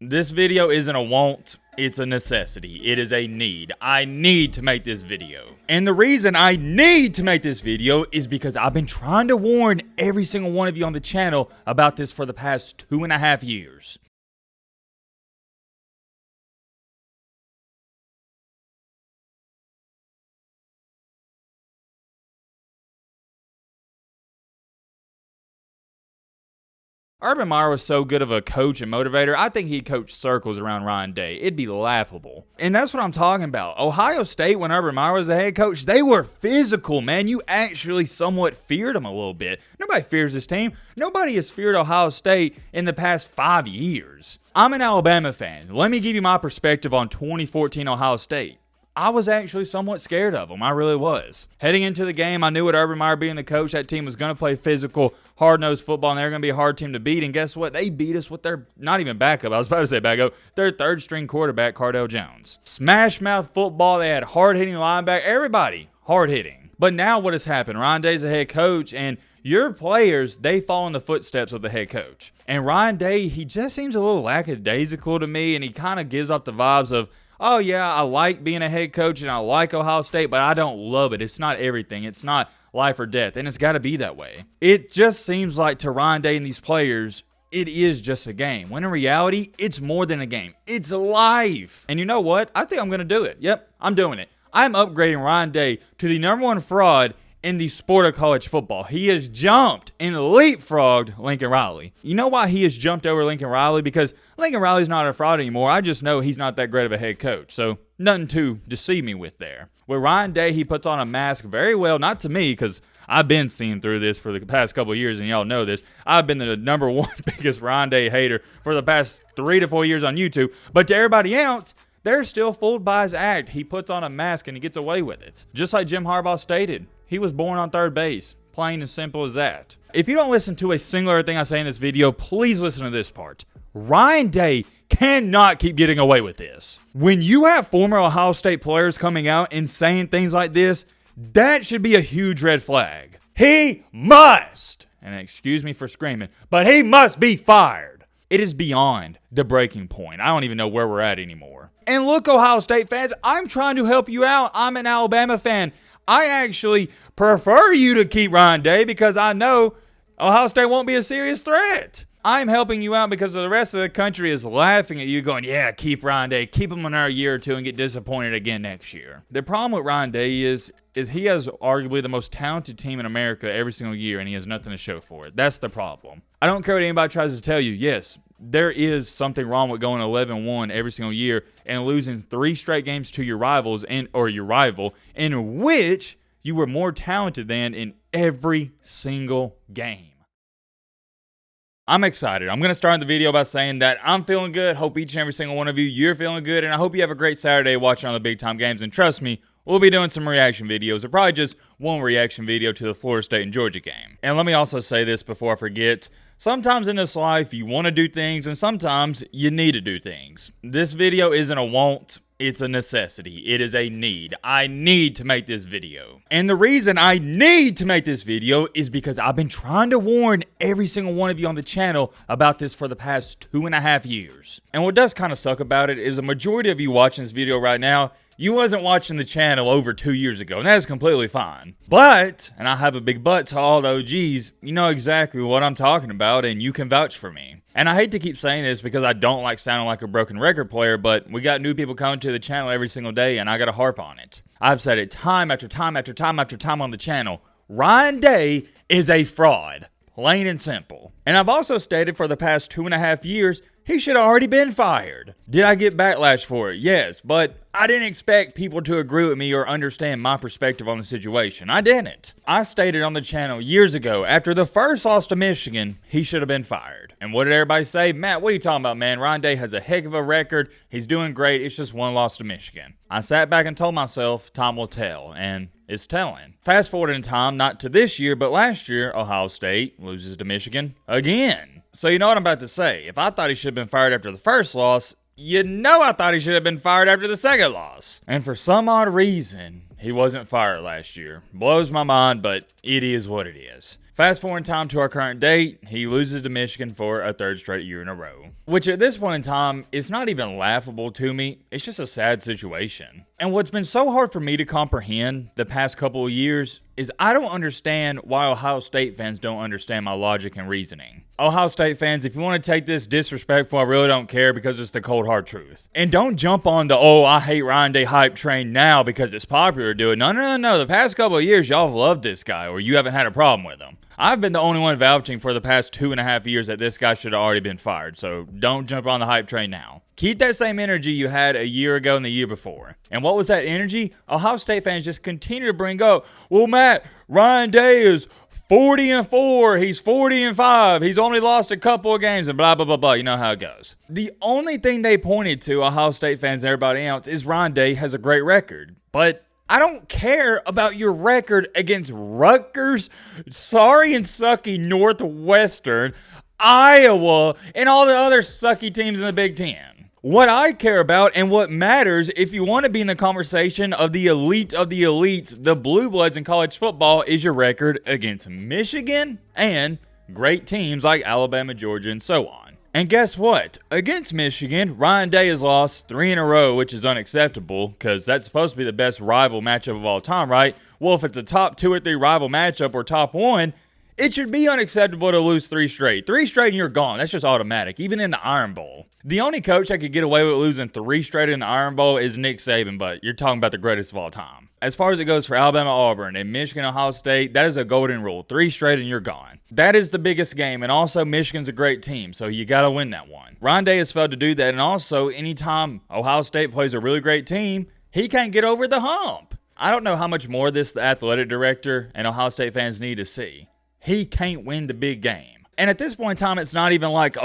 This video isn't a want, it's a necessity. It is a need. I need to make this video. And the reason I need to make this video is because I've been trying to warn every single one of you on the channel about this for the past 2.5 years. Urban Meyer was so good of a coach and motivator, I think he'd coach circles around Ryan Day. It'd be laughable. And that's what I'm talking about. Ohio State, when Urban Meyer was the head coach, they were physical, man. You actually somewhat feared them a little bit. Nobody fears this team. Nobody has feared Ohio State in the past 5 years. I'm an Alabama fan. Let me give you my perspective on 2014 Ohio State. I was actually somewhat scared of them. I really was. Heading into the game, I knew with Urban Meyer being the coach, that team was going to play physical, hard-nosed football, and they were going to be a hard team to beat. And guess what? They beat us with their, not even backup, I was about to say backup, their third-string quarterback, Cardale Jones. Smash-mouth football. They had hard-hitting linebacker. Everybody hard-hitting. But now what has happened? Ryan Day's the head coach, and your players, they fall in the footsteps of the head coach. And Ryan Day, he just seems a little lackadaisical to me, and he kind of gives off the vibes of, oh yeah, I like being a head coach and I like Ohio State, but I don't love it. It's not everything. It's not life or death, and it's got to be that way. It just seems like to Ryan Day and these players, it is just a game. When in reality, it's more than a game. It's life. And you know what? I think I'm going to do it. Yep, I'm doing it. I'm upgrading Ryan Day to the #1 fraud in the sport of college football. He has jumped and leapfrogged Lincoln Riley. You know why he has jumped over Lincoln Riley? Because Lincoln Riley's not a fraud anymore. I just know he's not that great of a head coach. So nothing to deceive me with there. With Ryan Day, he puts on a mask very well. Not to me, because I've been seeing through this for the past couple of years, and y'all know this. I've been the #1 biggest Ryan Day hater for the past 3 to 4 years on YouTube. But to everybody else, they're still fooled by his act. He puts on a mask and he gets away with it. Just like Jim Harbaugh stated. He was born on third base. Plain and simple as that. If you don't listen to a singular thing I say in this video, please listen to this part. Ryan Day cannot keep getting away with this. When you have former Ohio State players coming out and saying things like this, that should be a huge red flag. He must, and excuse me for screaming, but he must be fired. It is beyond the breaking point. I don't even know where we're at anymore. And look, Ohio State fans, I'm trying to help you out. I'm an Alabama fan. I actually prefer you to keep Ryan Day because I know Ohio State won't be a serious threat. I'm helping you out because the rest of the country is laughing at you going, yeah, keep Ryan Day. Keep him another year or two and get disappointed again next year. The problem with Ryan Day is he has arguably the most talented team in America every single year, and he has nothing to show for it. That's the problem. I don't care what anybody tries to tell you. Yes, there is something wrong with going 11-1 every single year and losing 3 straight games to your rivals or your rival, in which you were more talented than in every single game. I'm excited. I'm going to start the video by saying that I'm feeling good. Hope each and every single one of you're feeling good. And I hope you have a great Saturday watching all the big time games. And trust me, we'll be doing some reaction videos, or probably just one reaction video to the Florida State and Georgia game. And let me also say this before I forget. Sometimes in this life, you want to do things, and sometimes you need to do things. This video isn't a want, it's a necessity. It is a need. I need to make this video. And the reason I need to make this video is because I've been trying to warn every single one of you on the channel about this for the past 2.5 years. And what does kind of suck about it is a majority of you watching this video right now, you wasn't watching the channel over 2 years ago, and that is completely fine. But, and I have a big but to all the OGs, you know exactly what I'm talking about, and you can vouch for me. And I hate to keep saying this because I don't like sounding like a broken record player, but we got new people coming to the channel every single day, and I got to harp on it. I've said it time after time after time after time on the channel. Ryan Day is a fraud. Plain and simple. And I've also stated for the past 2.5 years, he should have already been fired. Did I get backlash for it? Yes, but I didn't expect people to agree with me or understand my perspective on the situation. I didn't. I stated on the channel years ago, after the first loss to Michigan, he should have been fired. And what did everybody say? Matt, what are you talking about, man? Ryan Day has a heck of a record. He's doing great. It's just one loss to Michigan. I sat back and told myself, time will tell, and it's telling. Fast forward in time, not to this year, but last year, Ohio State loses to Michigan again. So you know what I'm about to say. If I thought he should have been fired after the first loss, you know I thought he should have been fired after the second loss. And for some odd reason, he wasn't fired last year. Blows my mind, but it is what it is. Fast forward in time to our current date, he loses to Michigan for a third straight year in a row. Which at this point in time, is not even laughable to me. It's just a sad situation. And what's been so hard for me to comprehend the past couple of years is I don't understand why Ohio State fans don't understand my logic and reasoning. Ohio State fans, if you want to take this disrespectful, I really don't care because it's the cold hard truth. And don't jump on the, I hate Ryan Day hype train now because it's popular to do it. No. The past couple of years, y'all have loved this guy or you haven't had a problem with him. I've been the only one vouching for the past 2.5 years that this guy should have already been fired, so don't jump on the hype train now. Keep that same energy you had a year ago and the year before. And what was that energy? Ohio State fans just continue to bring up, well, Matt, Ryan Day is 40-4, he's 40-5, he's only lost a couple of games and blah, blah, blah, blah. You know how it goes. The only thing they pointed to, Ohio State fans and everybody else, is Ryan Day has a great record. But I don't care about your record against Rutgers, sorry and sucky Northwestern, Iowa, and all the other sucky teams in the Big Ten. What I care about and what matters, if you want to be in the conversation of the elites, the blue bloods in college football, is your record against Michigan and great teams like Alabama, Georgia, and so on. And guess what? Against Michigan, Ryan Day has lost 3 in a row, which is unacceptable because that's supposed to be the best rival matchup of all time, right? Well, if it's a top 2 or 3 rival matchup or top 1, it should be unacceptable to lose 3 straight. 3 straight and you're gone. That's just automatic, even in the Iron Bowl. The only coach that could get away with losing 3 straight in the Iron Bowl is Nick Saban, but you're talking about the greatest of all time. As far as it goes for Alabama, Auburn, and Michigan, Ohio State, that is a golden rule. 3 straight and you're gone. That is the biggest game, and also Michigan's a great team, so you got to win that one. Ryan Day has failed to do that, and also anytime Ohio State plays a really great team, he can't get over the hump. I don't know how much more the athletic director and Ohio State fans need to see. He can't win the big game. And at this point in time, it's not even like,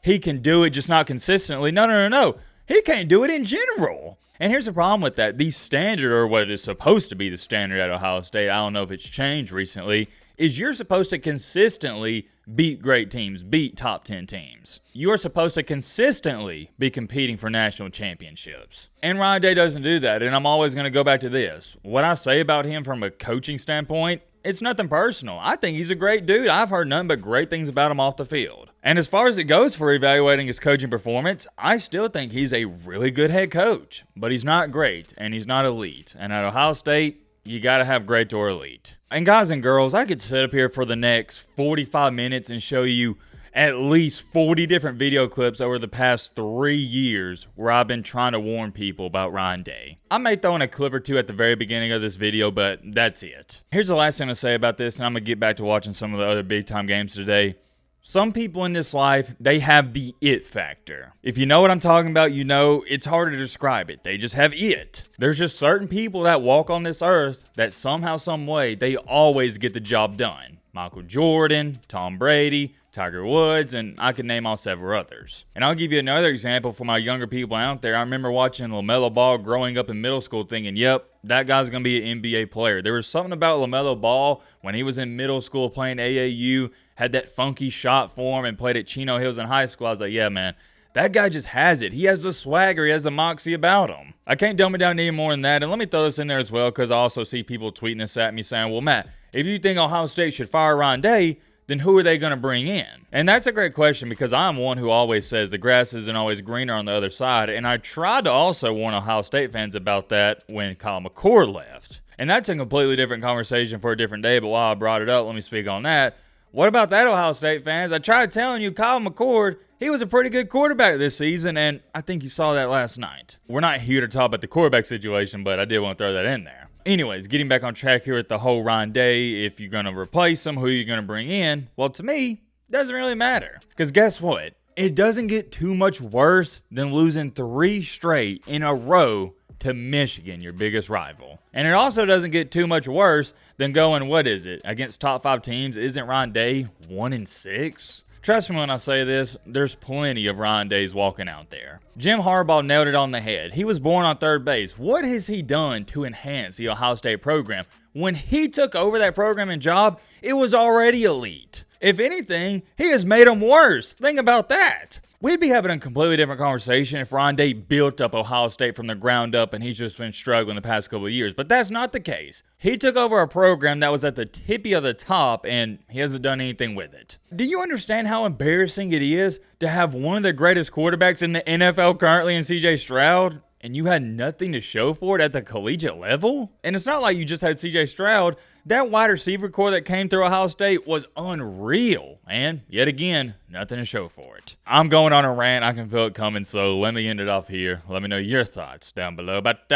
he can do it, just not consistently. No. He can't do it in general. And here's the problem with that. The standard, or what is supposed to be the standard at Ohio State, I don't know if it's changed recently, is you're supposed to consistently beat great teams, beat top 10 teams. You are supposed to consistently be competing for national championships. And Ryan Day doesn't do that, and I'm always going to go back to this. What I say about him from a coaching standpoint, it's nothing personal. I think he's a great dude. I've heard nothing but great things about him off the field. And as far as it goes for evaluating his coaching performance, I still think he's a really good head coach. But he's not great, and he's not elite. And at Ohio State, you got to have great or elite. And guys and girls, I could sit up here for the next 45 minutes and show you at least 40 different video clips over the past 3 years where I've been trying to warn people about Ryan Day. I may throw in a clip or 2 at the very beginning of this video, but that's it. Here's the last thing to say about this, and I'm going to get back to watching some of the other big-time games today. Some people in this life, they have the it factor. If you know what I'm talking about, you know it's hard to describe it. They just have it. There's just certain people that walk on this earth that somehow, some way, they always get the job done. Michael Jordan, Tom Brady, Tiger Woods, and I can name all several others. And I'll give you another example for my younger people out there. I remember watching LaMelo Ball growing up in middle school thinking, yep, that guy's going to be an NBA player. There was something about LaMelo Ball when he was in middle school playing AAU, had that funky shot form and played at Chino Hills in high school. I was like, yeah, man, that guy just has it. He has the swagger. He has the moxie about him. I can't dumb it down any more than that. And let me throw this in there as well because I also see people tweeting this at me saying, well, Matt, if you think Ohio State should fire Ryan Day, then who are they going to bring in? And that's a great question because I'm one who always says the grass isn't always greener on the other side. And I tried to also warn Ohio State fans about that when Kyle McCord left. And that's a completely different conversation for a different day. But while I brought it up, let me speak on that. What about that, Ohio State fans? I tried telling you Kyle McCord, he was a pretty good quarterback this season, and I think you saw that last night. We're not here to talk about the quarterback situation, but I did want to throw that in there. Anyways, getting back on track here with the whole Ryan Day, if you're going to replace him, who are you going to bring in? Well, to me, it doesn't really matter. Because guess what? It doesn't get too much worse than losing 3 straight in a row to Michigan, your biggest rival. And it also doesn't get too much worse than going, what is it, against top 5 teams? Isn't Ryan Day 1-6? Trust me when I say this, there's plenty of Ryan Days walking out there. Jim Harbaugh nailed it on the head. He was born on third base. What has he done to enhance the Ohio State program? When he took over that program and job, it was already elite. If anything, he has made them worse. Think about that. We'd be having a completely different conversation if Ron Day built up Ohio State from the ground up and he's just been struggling the past couple of years. But that's not the case. He took over a program that was at the tippy of the top and he hasn't done anything with it. Do you understand how embarrassing it is to have one of the greatest quarterbacks in the NFL currently in CJ Stroud? And you had nothing to show for it at the collegiate level? And it's not like you just had CJ Stroud. That wide receiver core that came through Ohio State was unreal. And yet again, nothing to show for it. I'm going on a rant. I can feel it coming. So let me end it off here. Let me know your thoughts down below. But